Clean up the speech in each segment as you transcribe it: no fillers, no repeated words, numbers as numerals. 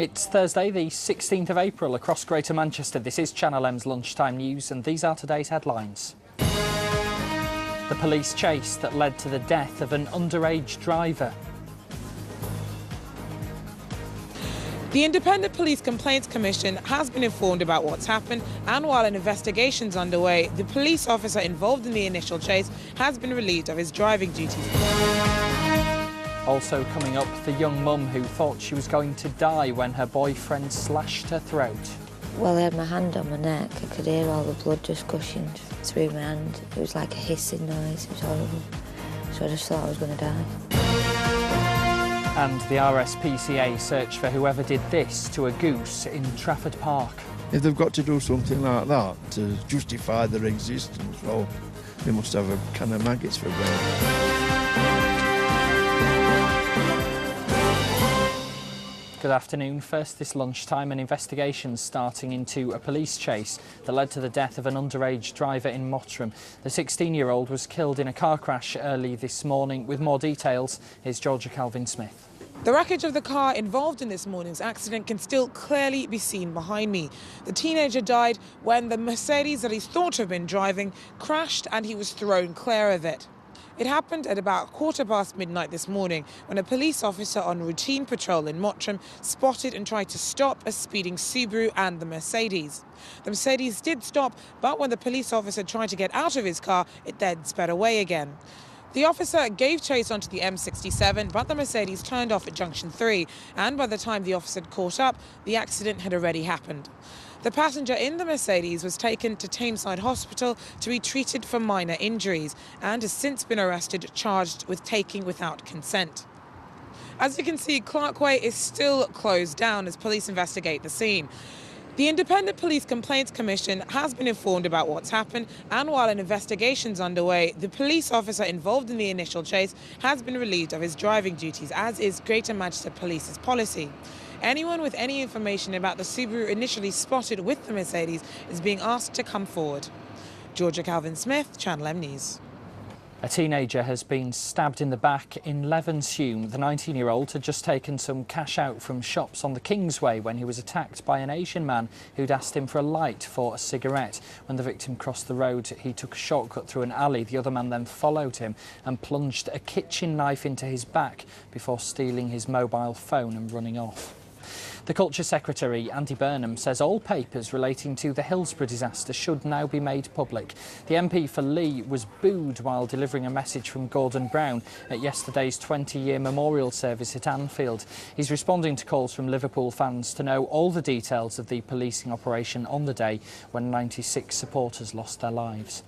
It's Thursday, the 16th of April, across Greater Manchester. This is Channel M's lunchtime news, and these are today's headlines. The police chase that led to the death of an underage driver. The Independent Police Complaints Commission has been informed about what's happened, and while an investigation's underway, the police officer involved in the initial chase has been relieved of his driving duties. Also coming up, the young mum who thought she was going to die when her boyfriend slashed her throat. Well, I had my hand on my neck. I could hear all the blood just gushing through my hand. It was like a hissing noise. It was horrible. So I just thought I was going to die. And the RSPCA search for whoever did this to a goose in Trafford Park. If they've got to do something like that to justify their existence, well, they must have a can of maggots for breakfast. Good afternoon. First this lunchtime, an investigation starting into a police chase that led to the death of an underage driver in Mottram. The 16-year-old was killed in a car crash early this morning. With more details, here's Georgia Calvin-Smith. The wreckage of the car involved in this morning's accident can still clearly be seen behind me. The teenager died when the Mercedes that he thought to have been driving crashed and he was thrown clear of it. It happened at about midquarter midnight this morning when a police officer on routine patrol in Mottram spotted and tried to stop a speeding Subaru and the Mercedes. The Mercedes did stop, but when the police officer tried to get out of his car, it then sped away again. The officer gave chase onto the M67, but the Mercedes turned off at junction 3, and by the time the officer had caught up, the accident had already happened. The passenger in the Mercedes was taken to Tameside Hospital to be treated for minor injuries and has since been arrested, charged with taking without consent. As you can see, Clark Way is still closed down as police investigate the scene. The Independent Police Complaints Commission has been informed about what's happened, and while an investigation's underway, the police officer involved in the initial chase has been relieved of his driving duties, as is Greater Manchester Police's policy. Anyone with any information about the Subaru initially spotted with the Mercedes is being asked to come forward. Georgia Calvin-Smith, Channel M News. A teenager has been stabbed in the back in Levenshulme. The 19-year-old had just taken some cash out from shops on the Kingsway when he was attacked by an Asian man who'd asked him for a light for a cigarette. When the victim crossed the road, he took a shortcut through an alley. The other man then followed him and plunged a kitchen knife into his back before stealing his mobile phone and running off. The Culture Secretary, Andy Burnham, says all papers relating to the Hillsborough disaster should now be made public. The MP for Lee was booed while delivering a message from Gordon Brown at yesterday's 20-year memorial service at Anfield. He's responding to calls from Liverpool fans to know all the details of the policing operation on the day when 96 supporters lost their lives.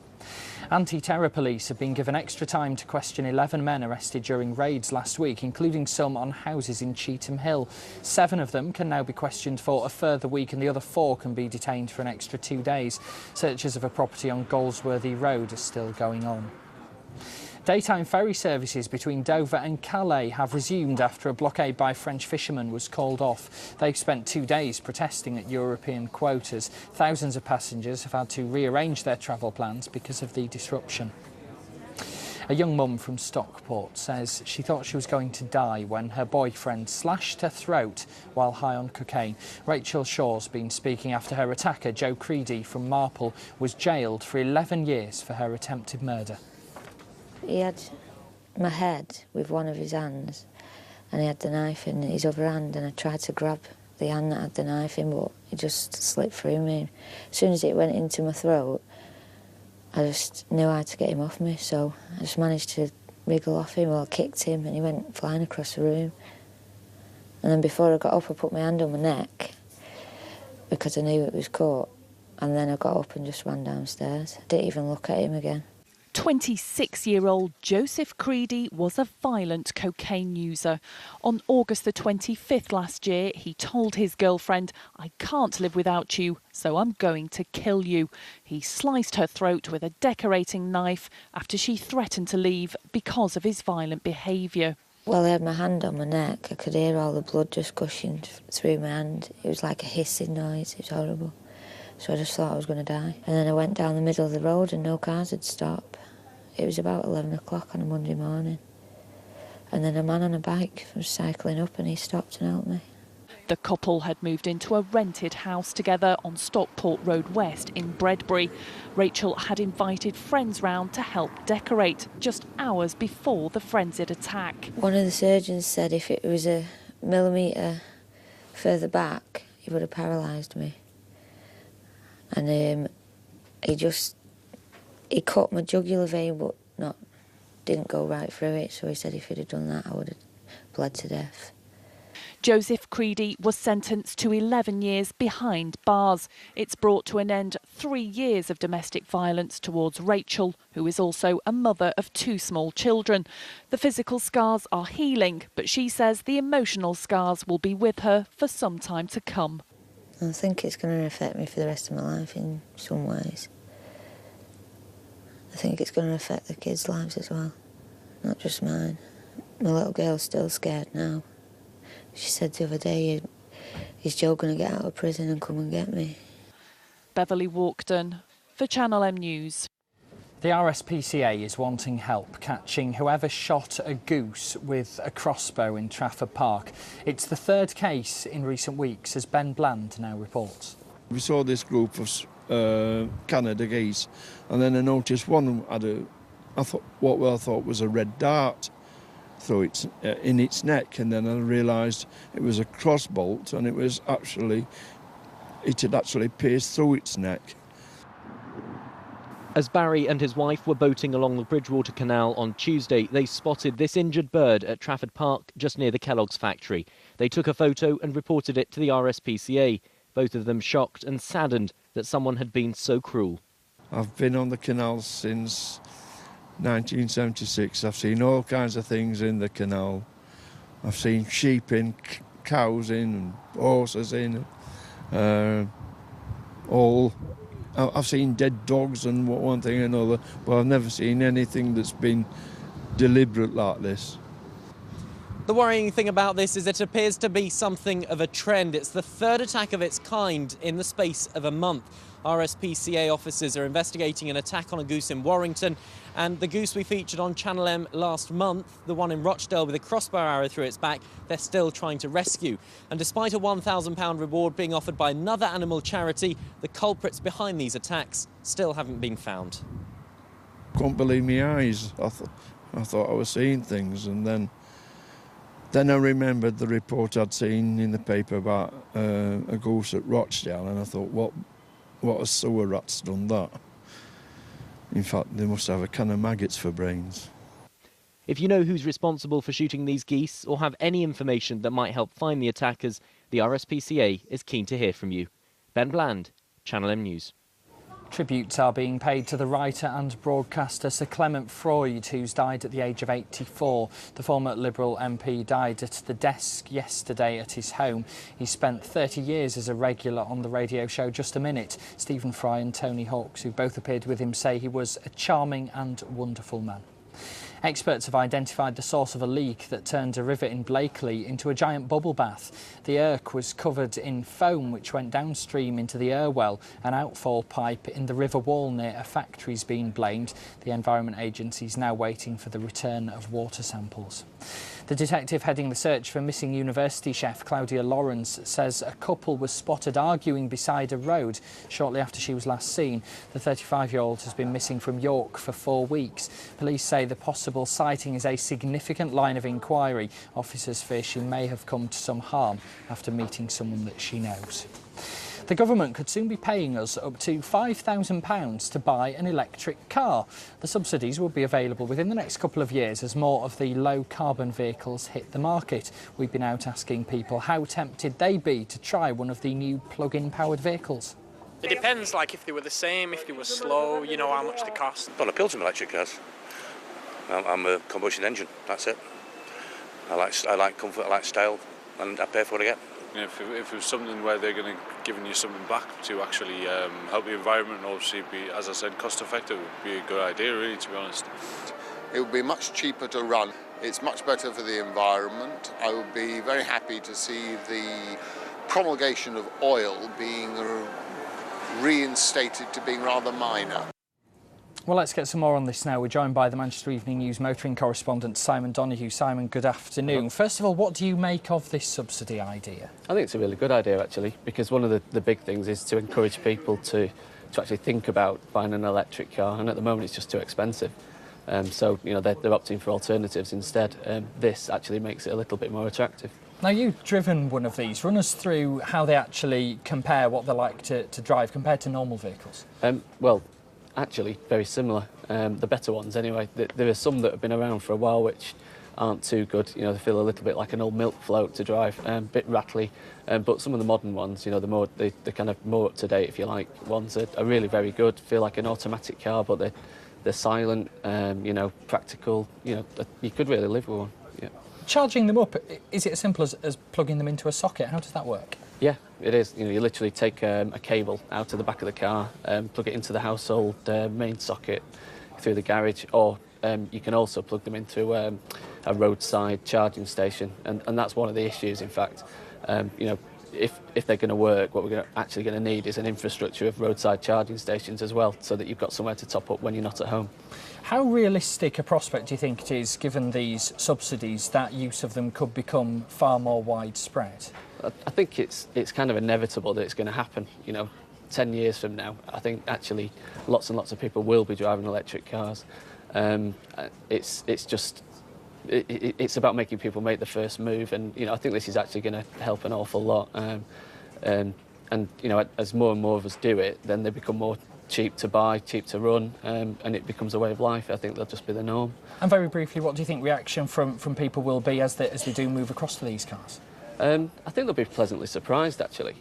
Anti-terror police have been given extra time to question 11 men arrested during raids last week, including some on houses in Cheetham Hill. 7 of them can now be questioned for a further week and the other 4 can be detained for an extra 2 days. Searches of a property on Goldsworthy Road are still going on. Daytime ferry services between Dover and Calais have resumed after a blockade by French fishermen was called off. They've spent 2 days protesting at European quotas. Thousands of passengers have had to rearrange their travel plans because of the disruption. A young mum from Stockport says she thought she was going to die when her boyfriend slashed her throat while high on cocaine. Rachel Shaw's been speaking after her attacker, Joe Creedy from Marple, was jailed for 11 years for her attempted murder. He had my head with one of his hands and he had the knife in his other hand, and I tried to grab the hand that had the knife in, but it just slipped through me. As soon as it went into my throat, I just knew how to get him off me, so I just managed to wriggle off him, or kicked him, and he went flying across the room. And then before I got up, I put my hand on my neck because I knew it was caught, and then I got up and just ran downstairs. I didn't even look at him again. 26-year-old Joseph Creedy was a violent cocaine user. On August the 25th last year, he told his girlfriend, "I can't live without you, so I'm going to kill you." He sliced her throat with a decorating knife after she threatened to leave because of his violent behaviour. Well, I had my hand on my neck. I could hear all the blood just gushing through my hand. It was like a hissing noise. It was horrible. So I just thought I was going to die. And then I went down the middle of the road and no cars would stop. It was about 11 o'clock on a Monday morning. And then a man on a bike was cycling up and he stopped and helped me. The couple had moved into a rented house together on Stockport Road West in Bredbury. Rachel had invited friends round to help decorate just hours before the frenzied attack. One of the surgeons said if it was a millimetre further back, he would have paralysed me. And he cut my jugular vein, but didn't go right through it. So he said if he'd have done that, I would have bled to death. Joseph Creedy was sentenced to 11 years behind bars. It's brought to an end 3 years of domestic violence towards Rachel, who is also a mother of 2 small children. The physical scars are healing, but she says the emotional scars will be with her for some time to come. I think it's going to affect me for the rest of my life in some ways. I think it's going to affect the kids' lives as well, not just mine. My little girl's still scared now. She said the other day, is Joe going to get out of prison and come and get me? Beverly Walkden for Channel M News. The RSPCA is wanting help catching whoever shot a goose with a crossbow in Trafford Park. It's the 3rd case in recent weeks, as Ben Bland now reports. We saw this group of Canada geese, and then I noticed one had I thought was a red dart through in its neck, and then I realised it was a crossbolt, and it had actually pierced through its neck. As Barry and his wife were boating along the Bridgewater Canal on Tuesday, they spotted this injured bird at Trafford Park, just near the Kellogg's factory. They took a photo and reported it to the RSPCA, both of them shocked and saddened that someone had been so cruel. I've been on the canal since 1976. I've seen all kinds of things in the canal. I've seen sheep in, cows in, and horses in. I've seen dead dogs and one thing and another, but I've never seen anything that's been deliberate like this. The worrying thing about this is it appears to be something of a trend. It's the 3rd attack of its kind in the space of a month. RSPCA officers are investigating an attack on a goose in Warrington, and the goose we featured on Channel M last month, the one in Rochdale with a crossbow arrow through its back, they're still trying to rescue. And despite a £1,000 reward being offered by another animal charity, the culprits behind these attacks still haven't been found. Couldn't believe my eyes. I thought I was seeing things, and then I remembered the report I'd seen in the paper about a goose at Rochdale, and I thought, what a sewer rat's done that. In fact, they must have a can of maggots for brains. If you know who's responsible for shooting these geese or have any information that might help find the attackers, the RSPCA is keen to hear from you. Ben Bland, Channel M News. Tributes are being paid to the writer and broadcaster Sir Clement Freud, who's died at the age of 84. The former Liberal MP died at the desk yesterday at his home. He spent 30 years as a regular on the radio show Just a Minute. Stephen Fry and Tony Hawks, who both appeared with him, say he was a charming and wonderful man. Experts have identified the source of a leak that turned a river in Blakely into a giant bubble bath. The Irk was covered in foam which went downstream into the Irwell. An outfall pipe in the river wall near a factory is being blamed. The Environment Agency is now waiting for the return of water samples. The detective heading the search for missing university chef Claudia Lawrence says a couple was spotted arguing beside a road shortly after she was last seen. The 35-year-old has been missing from York for 4 weeks. Police say the possible sighting is a significant line of inquiry. Officers fear she may have come to some harm after meeting someone that she knows. The government could soon be paying us up to £5,000 to buy an electric car. The subsidies will be available within the next couple of years as more of the low-carbon vehicles hit the market. We've been out asking people how tempted they'd be to try one of the new plug-in powered vehicles. It depends, like if they were the same, if they were slow, you know how much they cost. Don't appeal to me electric cars. I'm a combustion engine, that's it. I like comfort, I like style, and I pay for what I get. If it was something where they're going to giving you something back to actually help the environment and obviously be, as I said, cost effective, would be a good idea really, to be honest. It would be much cheaper to run. It's much better for the environment. I would be very happy to see the promulgation of oil being reinstated to being rather minor. Well, let's get some more on this now. We're joined by the Manchester Evening News motoring correspondent Simon Donoghue. Simon, good afternoon. First of all, what do you make of this subsidy idea? I think it's a really good idea, actually, because one of the big things is to encourage people to actually think about buying an electric car, and at the moment it's just too expensive. So, you know, they're opting for alternatives instead. This actually makes it a little bit more attractive. Now, you've driven one of these. Run us through how they actually compare, what they're like to drive compared to normal vehicles. Well, actually, very similar. The better ones, anyway. There are some that have been around for a while which aren't too good. You know, they feel a little bit like an old milk float to drive, a bit rattly. But some of the modern ones, you know, the kind of more up to date, if you like, ones are really very good. Feel like an automatic car, but they're silent. You know, practical. You know, you could really live with one. Yeah. Charging them up, is it as simple as plugging them into a socket? How does that work? Yeah, it is. You know, you literally take a cable out of the back of the car, plug it into the household main socket through the garage, or you can also plug them into a roadside charging station, and that's one of the issues. In fact, you know, if they're going to work, what we're actually going to need is an infrastructure of roadside charging stations as well, so that you've got somewhere to top up when you're not at home. How realistic a prospect do you think it is, given these subsidies, that use of them could become far more widespread? I think it's kind of inevitable that it's going to happen. You know, 10 years from now, I think actually lots and lots of people will be driving electric cars. It's just it's about making people make the first move, and you know, I think this is actually going to help an awful lot. And you know, as more and more of us do it, then they become more cheap to buy, cheap to run, and it becomes a way of life. I think they'll just be the norm. And very briefly, what do you think reaction from people will be as they do move across to these cars? I think they'll be pleasantly surprised, actually.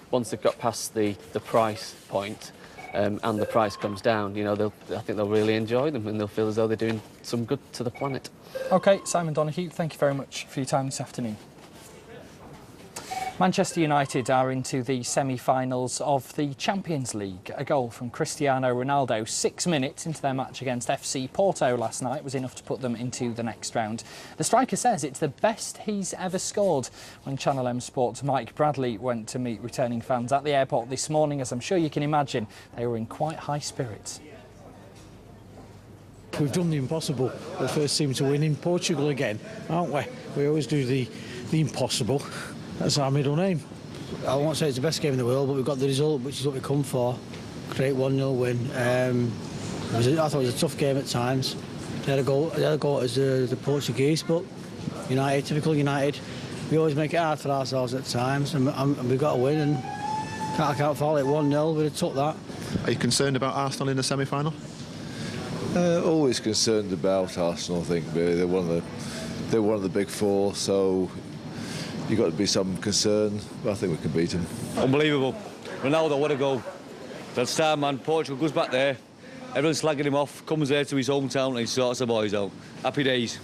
Once they've got past the price point and the price comes down, you know, I think they'll really enjoy them, and they'll feel as though they're doing some good to the planet. OK, Simon Donoghue, thank you very much for your time this afternoon. Manchester United are into the semi-finals of the Champions League. A goal from Cristiano Ronaldo 6 minutes into their match against FC Porto last night was enough to put them into the next round. The striker says it's the best he's ever scored. When Channel M Sport's Mike Bradley went to meet returning fans at the airport this morning, as I'm sure you can imagine, they were in quite high spirits. We've done the impossible. The first team to win in Portugal again, aren't we? We always do the impossible. That's our middle name. I won't say it's the best game in the world, but we've got the result, which is what we come for. Great 1-0 win. I thought it was a tough game at times. They had a goal as the Portuguese, but United, typical United, we always make it hard for ourselves at times, and we've got to win, and I can't fault it. 1-0, we'd have took that. Are you concerned about Arsenal in the semi-final? Always concerned about Arsenal, I think. They're one of the big four, so you've got to be some concern, but I think we can beat them. Unbelievable. Ronaldo, what a goal. That star man, Portugal goes back there, everyone's slagging him off, comes there to his hometown and he sorts the boys out. Happy days.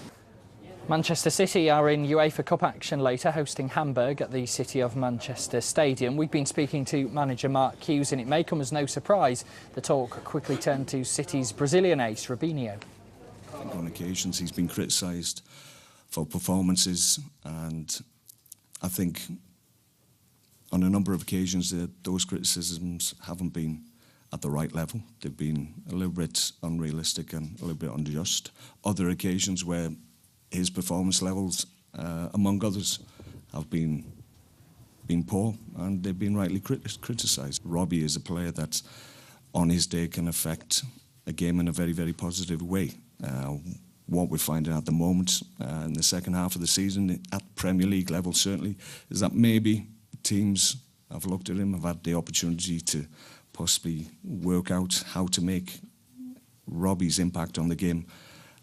Manchester City are in UEFA Cup action later, hosting Hamburg at the City of Manchester Stadium. We've been speaking to manager Mark Hughes, and it may come as no surprise the talk quickly turned to City's Brazilian ace, Robinho. I think on occasions he's been criticised for performances, and I think on a number of occasions those criticisms haven't been at the right level. They've been a little bit unrealistic and a little bit unjust. Other occasions where his performance levels, among others, have been poor, and they've been rightly criticised. Robbie is a player that on his day can affect a game in a very, very positive way. What we're finding at the moment in the second half of the season at Premier League level certainly is that maybe teams have looked at him, have had the opportunity to possibly work out how to make Robbie's impact on the game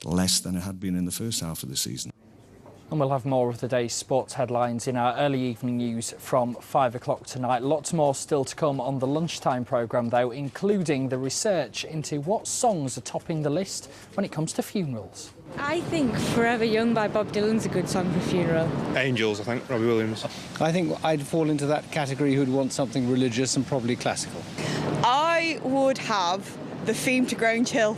less than it had been in the first half of the season. And we'll have more of the day's sports headlines in our early evening news from 5 o'clock tonight. Lots more still to come on the lunchtime programme, though, including the research into what songs are topping the list when it comes to funerals. I think Forever Young by Bob Dylan's a good song for a funeral. Angels, I think, Robbie Williams. I think I'd fall into that category who'd want something religious and probably classical. I would have the theme to Grange Hill.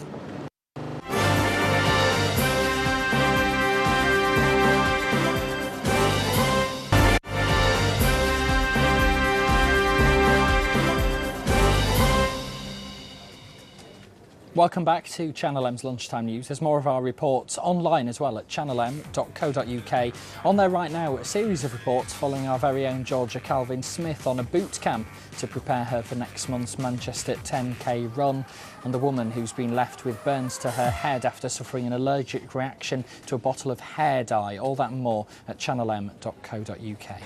Welcome back to Channel M's Lunchtime News. There's more of our reports online as well at channelm.co.uk. On there right now, a series of reports following our very own Georgia Calvin-Smith on a boot camp to prepare her for next month's Manchester 10k run, and the woman who's been left with burns to her head after suffering an allergic reaction to a bottle of hair dye. All that and more at channelm.co.uk.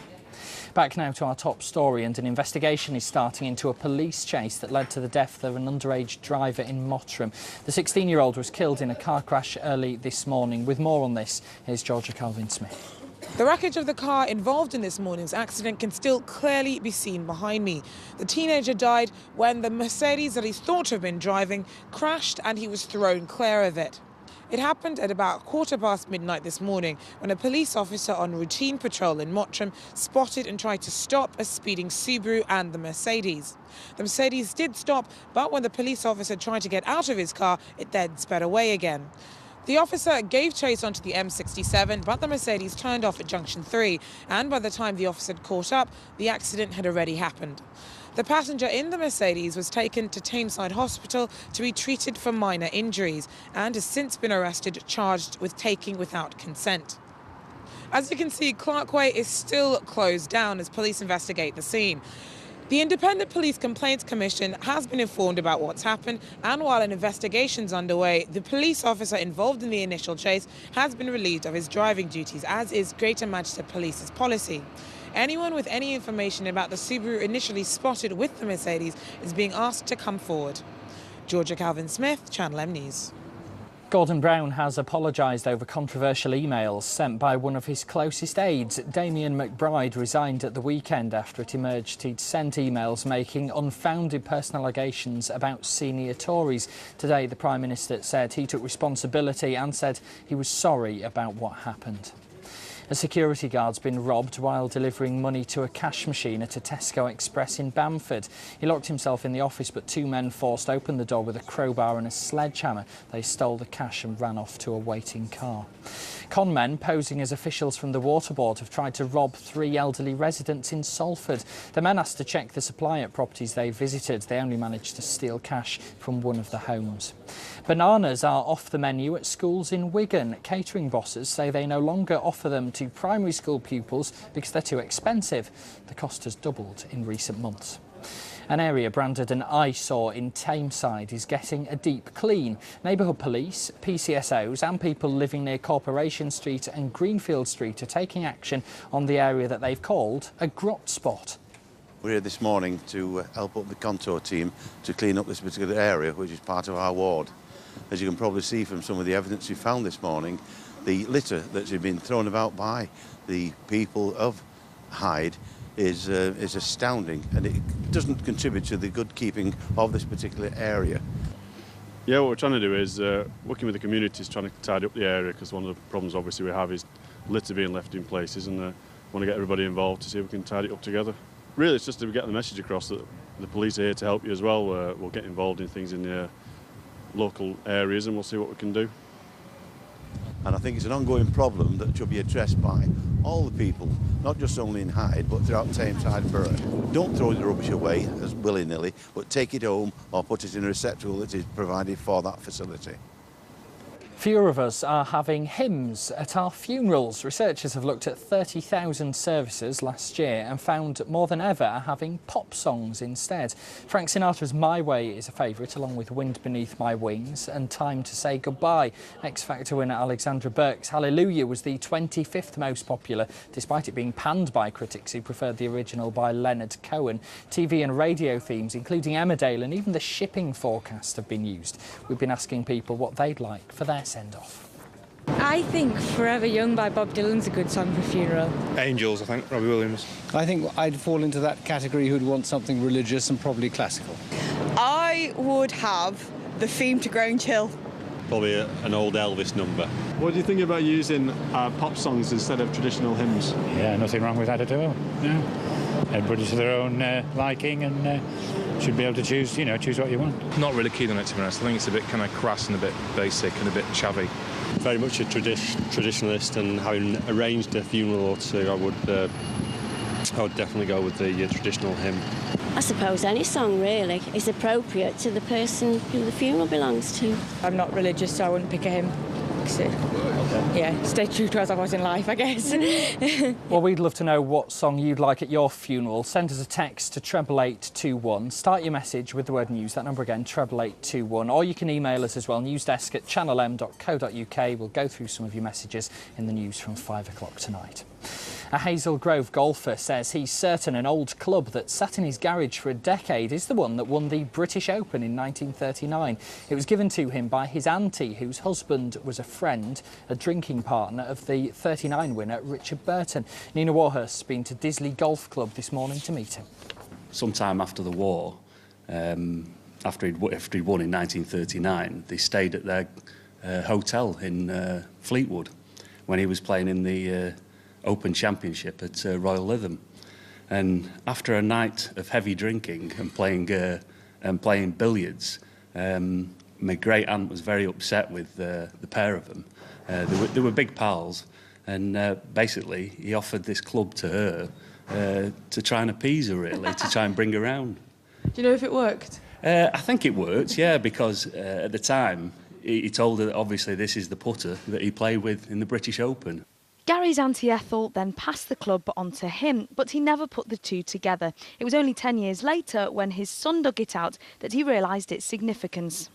Back now to our top story, and an investigation is starting into a police chase that led to the death of an underage driver in Mottram. The 16-year-old was killed in a car crash early this morning. With more on this, here's Georgia Calvin-Smith. The wreckage of the car involved in this morning's accident can still clearly be seen behind me. The teenager died when the Mercedes that he's thought to have been driving crashed and he was thrown clear of it. It happened at about midnight this morning when a police officer on routine patrol in Mottram spotted and tried to stop a speeding Subaru and the Mercedes. The Mercedes did stop, but when the police officer tried to get out of his car, it then sped away again. The officer gave chase onto the M67, but the Mercedes turned off at junction 3, and by the time the officer had caught up, the accident had already happened. The passenger in the Mercedes was taken to Tameside Hospital to be treated for minor injuries and has since been arrested, charged with taking without consent. As you can see, Clark Way is still closed down as police investigate the scene. The Independent Police Complaints Commission has been informed about what's happened, and while an investigation's underway, the police officer involved in the initial chase has been relieved of his driving duties, as is Greater Manchester Police's policy. Anyone with any information about the Subaru initially spotted with the Mercedes is being asked to come forward. Georgia Calvin-Smith, Channel M News. Gordon Brown has apologised over controversial emails sent by one of his closest aides. Damien McBride resigned at the weekend after it emerged he'd sent emails making unfounded personal allegations about senior Tories. Today, the Prime Minister said he took responsibility and said he was sorry about what happened. A security guard's been robbed while delivering money to a cash machine at a Tesco Express in Bamford. He locked himself in the office, but two men forced open the door with a crowbar and a sledgehammer. They stole the cash and ran off to a waiting car. Con men posing as officials from the Water Board have tried to rob 3 elderly residents in Salford. The men asked to check the supply at properties they visited. They only managed to steal cash from one of the homes. Bananas are off the menu at schools in Wigan. Catering bosses say they no longer offer them to primary school pupils because they're too expensive. The cost has doubled in recent months. An area branded an eyesore in Tameside is getting a deep clean. Neighbourhood police, PCSOs and people living near Corporation Street and Greenfield Street are taking action on the area that they've called a grot spot. We're here this morning to help up the contour team to clean up this particular area, which is part of our ward. As you can probably see from some of the evidence we found this morning, the litter that's been thrown about by the people of Hyde is astounding, and it doesn't contribute to the good keeping of this particular area. Yeah, what we're trying to do is working with the communities, trying to tidy up the area, because one of the problems obviously we have is litter being left in places, and want to get everybody involved to see if we can tidy it up together. Really, it's just to get the message across that the police are here to help you as well. We'll get involved in things in the local areas, and we'll see what we can do. And I think it's an ongoing problem that should be addressed by all the people, not just only in Hyde, but throughout Tameside Borough. Don't throw the rubbish away as willy-nilly, but take it home or put it in a receptacle that is provided for that facility. Fewer of us are having hymns at our funerals. Researchers have looked at 30,000 services last year and found more than ever are having pop songs instead. Frank Sinatra's My Way is a favourite, along with Wind Beneath My Wings and Time to Say Goodbye. X Factor winner Alexandra Burke's Hallelujah was the 25th most popular, despite it being panned by critics who preferred the original by Leonard Cohen. TV and radio themes, including Emmerdale and even the shipping forecast, have been used. We've been asking people what they'd like for their send-off. I think Forever Young by Bob Dylan's a good song for a funeral. Angels, I think, Robbie Williams. I think I'd fall into that category who'd want something religious and probably classical. I would have the theme to Growing Chill. Probably an old Elvis number. What do you think about using pop songs instead of traditional hymns? Yeah, nothing wrong with that at all. No. Everybody to their own liking, and should be able to choose what you want. Not really keen on it, to be honest. I think it's a bit kind of crass and a bit basic and a bit chavvy. Very much a traditionalist, and having arranged a funeral or two, I would definitely go with the traditional hymn. I suppose any song really is appropriate to the person who the funeral belongs to. I'm not religious, so I wouldn't pick a hymn. Yeah, stay true to as I was in life, I guess. Well, we'd love to know what song you'd like at your funeral. Send us a text to 88821. Start your message with the word news. That number again, 88821. Or you can email us as well, newsdesk@channelm.co.uk. We'll go through some of your messages in the news from 5 o'clock tonight. A Hazel Grove golfer says he's certain an old club that sat in his garage for a decade is the one that won the British Open in 1939. It was given to him by his auntie, whose husband was a friend, a drinking partner of the 39 winner, Richard Burton. Nina Warhurst's been to Disley Golf Club this morning to meet him. Sometime after the war, after he'd won in 1939, they stayed at their hotel in Fleetwood when he was playing in the Open Championship at Royal Lytham. And after a night of heavy drinking and playing billiards, my great aunt was very upset with the pair of them. They were big pals, and basically he offered this club to her to try and appease her, really, to try and bring her round. Do you know if it worked? I think it worked, yeah, because at the time he told her that obviously this is the putter that he played with in the British Open. Gary's Auntie Ethel then passed the club on to him, but he never put the two together. It was only 10 years later, when his son dug it out, that he realised its significance.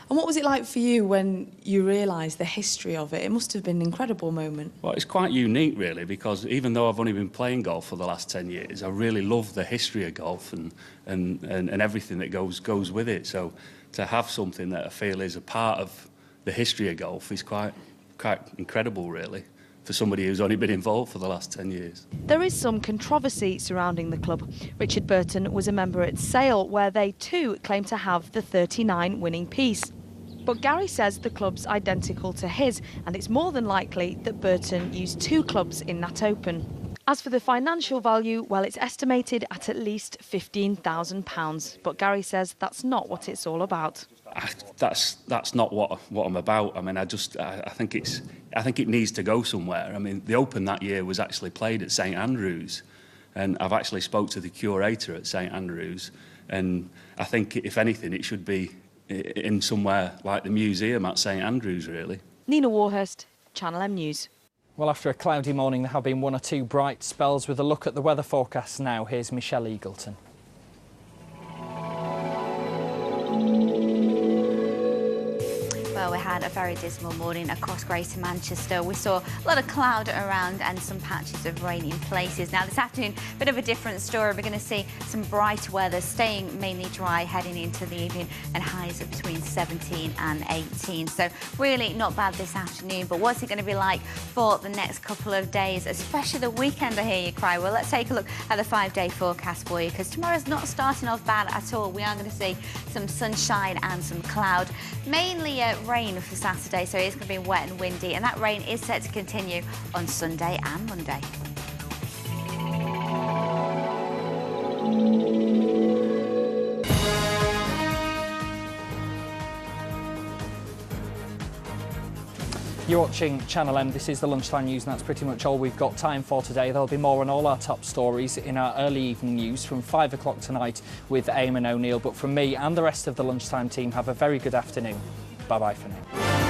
And what was it like for you when you realised the history of it? It must have been an incredible moment. Well, it's quite unique, really, because even though I've only been playing golf for the last 10 years, I really love the history of golf and everything that goes with it. So to have something that I feel is a part of the history of golf is quite incredible, really, for somebody who's only been involved for the last 10 years. There is some controversy surrounding the club. Richard Burton was a member at Sale, where they too claim to have the 39 winning piece. But Gary says the club's identical to his, and it's more than likely that Burton used two clubs in that Open. As for the financial value, well, it's estimated at least £15,000. But Gary says that's not what it's all about. That's not what I'm about. I mean, I think it needs to go somewhere. I mean, the Open that year was actually played at St Andrews, and I've actually spoke to the curator at St Andrews, and I think if anything, it should be in somewhere like the museum at St Andrews, really. Nina Warhurst, Channel M News. Well, after a cloudy morning, there have been one or two bright spells. With a look at the weather forecast now, here's Michelle Eagleton. Well, we had a very dismal morning across Greater Manchester. We saw a lot of cloud around and some patches of rain in places. Now, this afternoon, a bit of a different story. We're going to see some bright weather, staying mainly dry heading into the evening, and highs of between 17 and 18. So really not bad this afternoon. But what's it going to be like for the next couple of days, especially the weekend, I hear you cry? Well, let's take a look at the 5-day forecast for you, because tomorrow's not starting off bad at all. We are going to see some sunshine and some cloud, mainly rain for Saturday, so it's going to be wet and windy, and that rain is set to continue on Sunday and Monday. You're watching Channel M. This is the lunchtime news, and that's pretty much all we've got time for today. There'll be more on all our top stories in our early evening news from 5 o'clock tonight with Eamon O'Neill. But from me and the rest of the lunchtime team, have a very good afternoon. Bye-bye for now.